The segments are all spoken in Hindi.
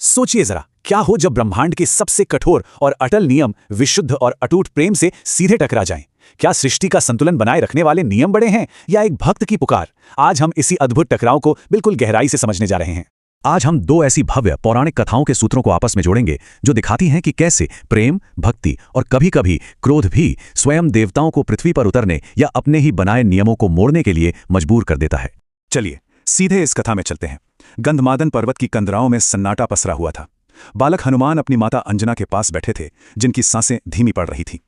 सोचिए जरा, क्या हो जब ब्रह्मांड के सबसे कठोर और अटल नियम विशुद्ध और अटूट प्रेम से सीधे टकरा जाएं? क्या सृष्टि का संतुलन बनाए रखने वाले नियम बड़े हैं या एक भक्त की पुकार? आज हम इसी अद्भुत टकराव को बिल्कुल गहराई से समझने जा रहे हैं। आज हम दो ऐसी भव्य पौराणिक कथाओं के सूत्रों को आपस में जोड़ेंगे जो दिखाती हैं कि कैसे प्रेम, भक्ति और कभी-कभी क्रोध भी स्वयं देवताओं को पृथ्वी पर उतरने या अपने ही बनाए नियमों को मोड़ने के लिए मजबूर कर देता है। चलिए सीधे इस कथा में चलते हैं। गंधमादन पर्वत की कंदराओं में सन्नाटा पसरा हुआ था। बालक हनुमान अपनी माता अंजना के पास बैठे थे, जिनकी सांसें धीमी पड़ रही थीं।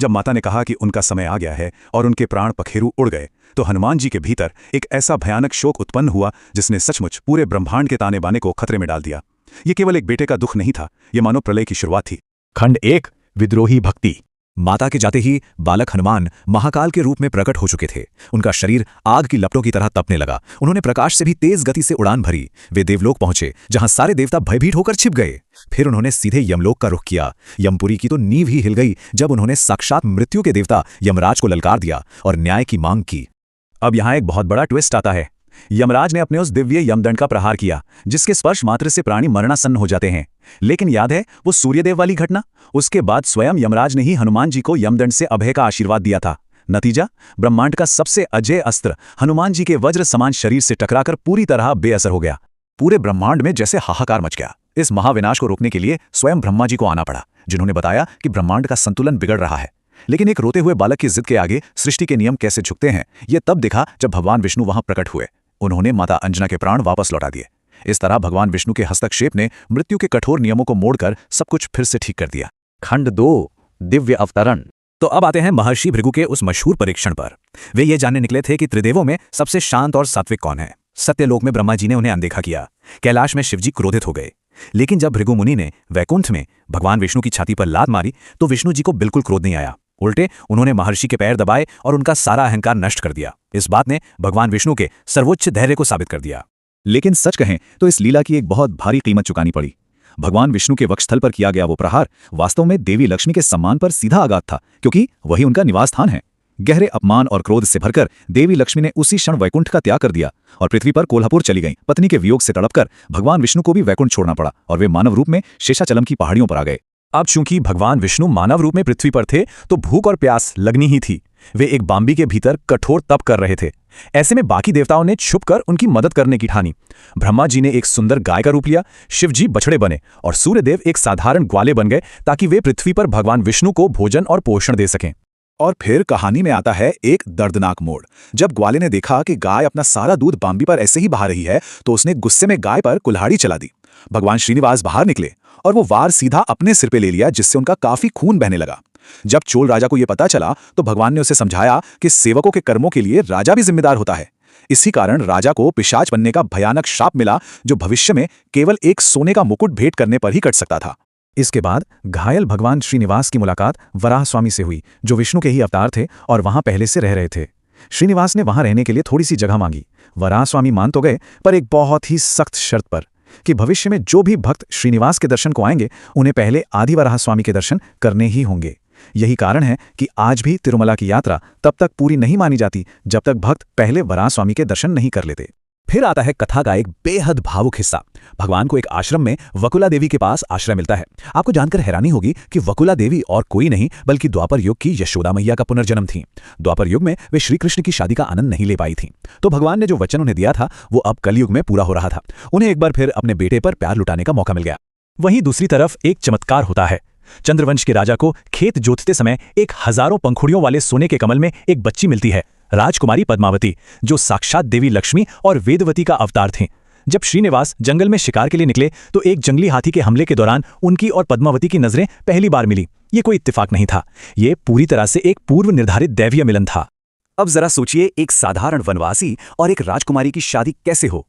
जब माता ने कहा कि उनका समय आ गया है और उनके प्राण पखेरु उड़ गए, तो हनुमान जी के भीतर एक ऐसा भयानक शोक उत्पन्न हुआ जिसने सचमुच पूरे ब्रह्मांड के ताने बाने को खतरे में डाल दिया। ये केवल एक बेटे का दुख नहीं था, ये मानो प्रलय की शुरुआत थी। खंड 1, विद्रोही भक्ति। माता के जाते ही बालक हनुमान महाकाल के रूप में प्रकट हो चुके थे। उनका शरीर आग की लपटों की तरह तपने लगा। उन्होंने प्रकाश से भी तेज गति से उड़ान भरी। वे देवलोक पहुंचे, जहां सारे देवता भयभीत होकर छिप गए। फिर उन्होंने सीधे यमलोक का रुख किया। यमपुरी की तो नींव ही हिल गई जब उन्होंने साक्षात मृत्यु के देवता यमराज को ललकार दिया और न्याय की मांग की। अब यहां एक बहुत बड़ा ट्विस्ट आता है। यमराज ने अपने उस दिव्य यमदंड का प्रहार किया, जिसके स्पर्श मात्र से प्राणी मरणासन्न हो जाते हैं। लेकिन याद है वो सूर्यदेव वाली घटना? उसके बाद स्वयं यमराज ने ही हनुमान जी को यमदंड से अभय का आशीर्वाद दिया था। नतीजा, ब्रह्मांड का सबसे अजेय अस्त्र हनुमान जी के वज्र समान शरीर से टकराकर पूरी तरह बेअसर हो गया। पूरे ब्रह्मांड में जैसे हाहाकार मच गया। इस महाविनाश को रोकने के लिए स्वयं ब्रह्मा जी को आना पड़ा, जिन्होंने बताया कि ब्रह्मांड का संतुलन बिगड़ रहा है। लेकिन एक रोते हुए बालक की जिद के आगे सृष्टि के नियम कैसे झुकते हैं, यह तब दिखा जब भगवान विष्णु वहां प्रकट हुए। उन्होंने माता अंजना के प्राण वापस लौटा दिए। इस तरह भगवान विष्णु के हस्तक्षेप ने मृत्यु के कठोर नियमों को मोड़कर सब कुछ फिर से ठीक कर दिया। खंड 2, दिव्य अवतरण। तो अब आते हैं महर्षि भृगु के उस मशहूर परीक्षण पर। वे ये जानने निकले थे कि त्रिदेवों में सबसे शांत और सात्विक कौन है। सत्यलोक में ब्रह्मा जी ने उन्हें अनदेखा किया। कैलाश में शिवजी क्रोधित हो गए। लेकिन जब भृगु मुनि ने वैकुंठ में भगवान विष्णु की छाती पर लात मारी, तो विष्णु जी को बिल्कुल क्रोध नहीं आया। उल्टे उन्होंने महर्षि के पैर दबाए और उनका सारा अहंकार नष्ट कर दिया। इस बात ने भगवान विष्णु के सर्वोच्च धैर्य को साबित कर दिया। लेकिन सच कहें तो इस लीला की एक बहुत भारी कीमत चुकानी पड़ी। भगवान विष्णु के वक्षस्थल पर किया गया वो प्रहार वास्तव में देवी लक्ष्मी के सम्मान पर सीधा आघात था, क्योंकि वही उनका निवास स्थान है। गहरे अपमान और क्रोध से भरकर देवी लक्ष्मी ने उसी क्षण वैकुंठ का त्याग कर दिया और पृथ्वी पर कोल्हापुर चली गईं। पत्नी के वियोग से तड़पकर भगवान विष्णु को भी वैकुंठ छोड़ना पड़ा और वे मानव रूप में शेषाचलम की पहाड़ियों पर आ गए। अब चूंकि भगवान विष्णु मानव रूप में पृथ्वी पर थे, तो भूख और प्यास लगनी ही थी। वे एक बांबी के भीतर कठोर तप कर रहे थे। ऐसे में बाकी देवताओं ने छुपकर उनकी मदद करने की ठानी। ब्रह्मा जी ने एक सुंदर गाय का रूप लिया, शिव जी बछड़े बने और सूर्यदेव एक साधारण ग्वाले बन गए, ताकि वे पृथ्वी पर भगवान विष्णु को भोजन और पोषण दे सकें। और फिर कहानी में आता है एक दर्दनाक मोड़। जब ग्वाले ने देखा कि गाय अपना सारा दूध बांबी पर ऐसे ही बहा रही है, तो उसने गुस्से में गाय पर कुल्हाड़ी चला दी। भगवान श्रीनिवास बाहर निकले और वो वार सीधा अपने सिर पे ले लिया, जिससे उनका काफी खून बहने लगा। जब चोल राजा को यह पता चला, तो भगवान ने उसे समझाया कि सेवकों के कर्मों के लिए राजा भी जिम्मेदार होता है। इसी कारण राजा को पिशाच बनने का भयानक शाप मिला, जो भविष्य में केवल एक सोने का मुकुट भेंट करने पर ही कट सकता था। इसके बाद घायल भगवान श्रीनिवास की मुलाकात वराह स्वामी से हुई, जो विष्णु के ही अवतार थे और वहां पहले से रह रहे थे। श्रीनिवास ने वहां रहने के लिए थोड़ी सी जगह मांगी। वराह स्वामी मान तो गए, पर एक बहुत ही सख्त शर्त पर, कि भविष्य में जो भी भक्त श्रीनिवास के दर्शन को आएंगे, उन्हें पहले आदि वराह स्वामी के दर्शन करने ही होंगे। यही कारण है कि आज भी तिरुमला की यात्रा तब तक पूरी नहीं मानी जाती जब तक भक्त पहले वराह स्वामी के दर्शन नहीं कर लेते। फिर आता है कथा का एक बेहद भावुक हिस्सा। भगवान को एक आश्रम में वकुला देवी के पास आश्रय मिलता है। आपको जानकर हैरानी होगी कि वकुला देवी और कोई नहीं बल्कि द्वापर युग की यशोदा मैया का पुनर्जन्म थी। द्वापर युग में वे श्री कृष्ण की शादी का आनंद नहीं ले पाई थीं, तो भगवान ने जो वचन उन्हें दिया था वो अब कलयुग में पूरा हो रहा था। उन्हें एक बार फिर अपने बेटे पर प्यार लुटाने का मौका मिल गया। वहीं दूसरी तरफ एक चमत्कार होता है। चंद्रवंश के राजा को खेत जोतते समय एक हजारों पंखुड़ियों वाले सोने के कमल में एक बच्ची मिलती है, राजकुमारी पद्मावती, जो साक्षात देवी लक्ष्मी और वेदवती का अवतार थीं। जब श्रीनिवास जंगल में शिकार के लिए निकले, तो एक जंगली हाथी के हमले के दौरान उनकी और पद्मावती की नजरें पहली बार मिली। ये कोई इत्तेफाक नहीं था, ये पूरी तरह से एक पूर्व निर्धारित दैवीय मिलन था। अब जरा सोचिए, एक साधारण वनवासी और एक राजकुमारी की शादी कैसे हो?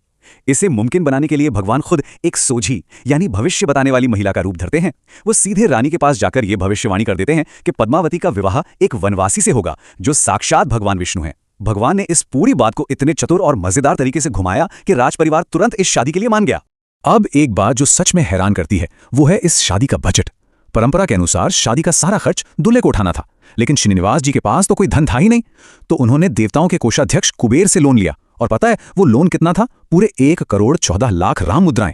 इसे मुमकिन बनाने के लिए भगवान खुद एक सोझी यानी भविष्य बताने वाली महिला का रूप धरते हैं। वो सीधे रानी के पास जाकर यह भविष्यवाणी कर देते हैं कि पद्मावती का विवाह एक वनवासी से होगा, जो साक्षात भगवान विष्णु हैं। भगवान ने इस पूरी बात को इतने चतुर और मजेदार तरीके से घुमाया कि राजपरिवार तुरंत इस शादी के लिए मान गया। अब एक बात जो सच में हैरान करती है, वो है इस शादी का बजट। परंपरा के अनुसार शादी का सारा खर्च दूल्हे को उठाना था, लेकिन श्रीनिवास जी के पास तो कोई धन था ही नहीं, तो उन्होंने देवताओं के कोषाध्यक्ष कुबेर से लोन लिया। और पता है वो लोन कितना था? पूरे 1 करोड़ 14 लाख राम मुद्राएं।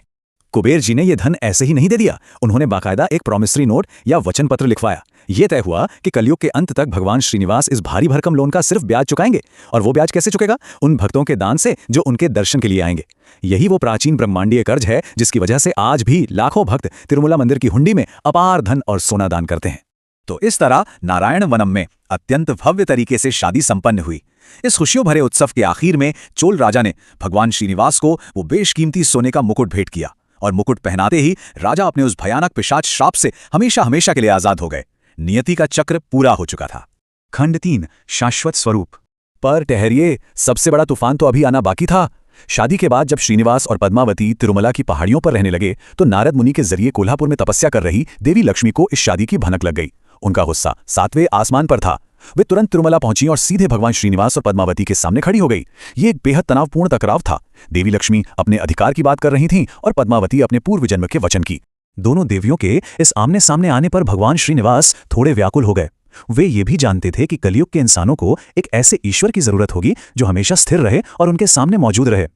कुबेर जी ने यह धन ऐसे ही नहीं दे दिया। उन्होंने बाकायदा एक प्रॉमिसरी नोट या वचन पत्र लिखवाया। ये तय हुआ कि कलयुग के अंत तक भगवान श्रीनिवास इस भारी भरकम लोन का सिर्फ ब्याज चुकाएंगे। और वो ब्याज कैसे चुकेगा? उन भक्तों के दान से जो उनके दर्शन के लिए आएंगे। यही वो प्राचीन ब्रह्मांडीय कर्ज है जिसकी वजह से आज भी लाखों भक्त तिरुमला मंदिर की हुंडी में अपार धन और सोना दान करते हैं। तो इस तरह नारायण वनम में अत्यंत भव्य तरीके से शादी संपन्न हुई। इस खुशियों भरे उत्सव के आखिर में चोल राजा ने भगवान श्रीनिवास को वो बेशकीमती सोने का मुकुट भेंट किया और मुकुट पहनाते ही राजा अपने उस भयानक पिशाच श्राप से हमेशा हमेशा के लिए आजाद हो गए। नियति का चक्र पूरा हो चुका था। खंड 3 शाश्वत स्वरूप। पर ठहरिए, सबसे बड़ा तूफान तो अभी आना बाकी था। शादी के बाद जब श्रीनिवास और पद्मावती तिरुमला की पहाड़ियों पर रहने लगे तो नारद मुनि के जरिए कोल्हापुर में तपस्या कर रही देवी लक्ष्मी को इस शादी की भनक लग गई। उनका गुस्सा 7वें आसमान पर था। वे तुरंत तिरुमला पहुंची और सीधे भगवान श्रीनिवास और पद्मावती के सामने खड़ी हो गई। ये एक बेहद तनावपूर्ण टकराव था। देवी लक्ष्मी अपने अधिकार की बात कर रही थीं और पद्मावती अपने पूर्व जन्म के वचन की। दोनों देवियों के इस आमने सामने आने पर भगवान श्रीनिवास थोड़े व्याकुल हो गए। वे ये भी जानते थे कि कलयुग के इंसानों को एक ऐसे ईश्वर की जरूरत होगी जो हमेशा स्थिर रहे और उनके सामने मौजूद रहे।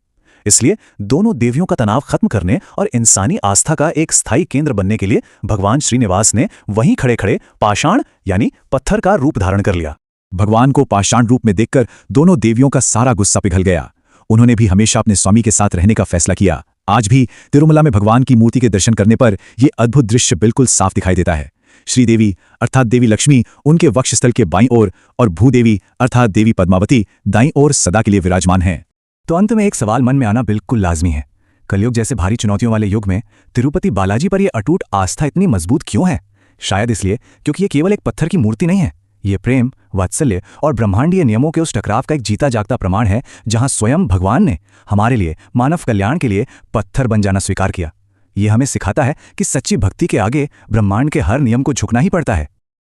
इसलिए दोनों देवियों का तनाव खत्म करने और इंसानी आस्था का एक स्थायी केंद्र बनने के लिए भगवान श्रीनिवास ने वहीं खड़े खड़े पाषाण यानी पत्थर का रूप धारण कर लिया। भगवान को पाषाण रूप में देखकर दोनों देवियों का सारा गुस्सा पिघल गया। उन्होंने भी हमेशा अपने स्वामी के साथ रहने का फैसला किया। आज भी तिरुमला में भगवान की मूर्ति के दर्शन करने पर यह अद्भुत दृश्य बिल्कुल साफ दिखाई देता है। श्रीदेवी अर्थात देवी लक्ष्मी उनके वक्षस्थल के बाईं ओर और भूदेवी अर्थात देवी पद्मावती दाईं ओर सदा के लिए विराजमान हैं। तो अंत में एक सवाल मन में आना बिल्कुल लाजमी है। कलयुग जैसे भारी चुनौतियों वाले युग में तिरुपति बालाजी पर यह अटूट आस्था इतनी मजबूत क्यों है? शायद इसलिए क्योंकि ये केवल एक पत्थर की मूर्ति नहीं है। ये प्रेम, वात्सल्य और ब्रह्मांडीय नियमों के उस टकराव का एक जीता जागता प्रमाण है जहां स्वयं भगवान ने हमारे लिए मानव कल्याण के लिए पत्थर बन जाना स्वीकार किया। ये हमें सिखाता है कि सच्ची भक्ति के आगे ब्रह्मांड के हर नियम को झुकना ही पड़ता है।